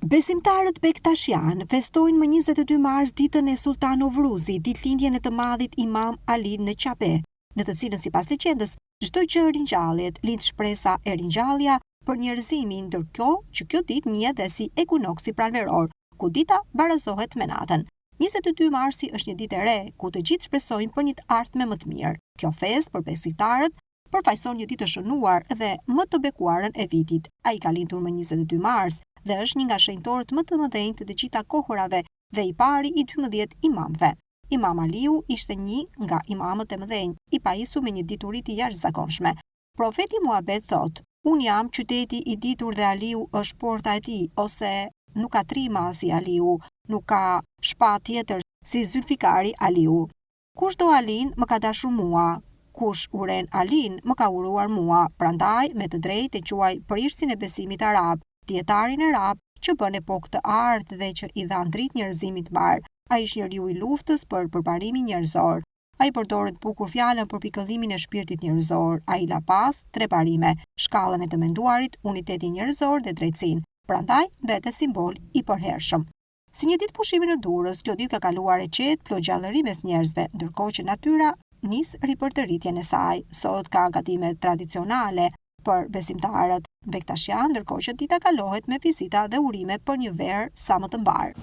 Besimtarët bektashian festojnë më 22 mars ditën e Sultan Novruzit, ditëlindjen e të madhit Imam Ali në Qabe, në të cilën sipas legjendës çdo gjë ringjalljet, lind shpresa e ringjallja për njerëzimin, ndërkohë që kjo ditë njihet dhe si ekuinoksi pranveror, ku dita barazohet me natën. 22 marsi është një ditë e re ku të gjithë shpresojnë për një të ardhme më të mirë. Kjo festë për besimtarët përfaqëson një ditë të shënuar dhe më të bekuarën e vitit. Ai ka lindur më 22 mars dhe është një nga shenjtorët më të mëdhenj të gjitha kohërave dhe i pari i 12 imamëve. Imam Aliu ishte një nga imamët e mëdhenj, i pajisur me një dituri të jashtëzakonshme. Profeti Muhammed thotë: "Unë jam qyteti i ditur dhe Aliu është porta e tij", ose "Nuk ka trima si Aliu, nuk ka shpa tjetër si Zylfikari Aliu. Kush do Alin më ka dashur mua, kush uren Alin më ka uruar mua, prandaj me të drejtë e quaj prirësin e besimit arab, dietarin arab që bën epokë të ardhë dhe që i dha dritë njerëzimit mbar. Ai është njeriu i luftës për përparimin njerëzor. Ai përdoret bukur fjalën për pikëllimin e shpirtit njerëzor. Ai la pas 3 parime, shkallën e të menduarit, unitetin njerëzor dhe drejtësinë. Prandaj vetë simbol i përhershëm. Si një ditë pushimi në Durrës, kjo ditë ka kaluar e qetë, plot gjallëri mes njerëzve, ndërkohë që natyra nis ripërtëritjen e saj. Sot ka gatime tradicionale për besimtarët bektashian, ndërkohë që dita kalohet me vizita dhe urime për një verë sa më të mbar.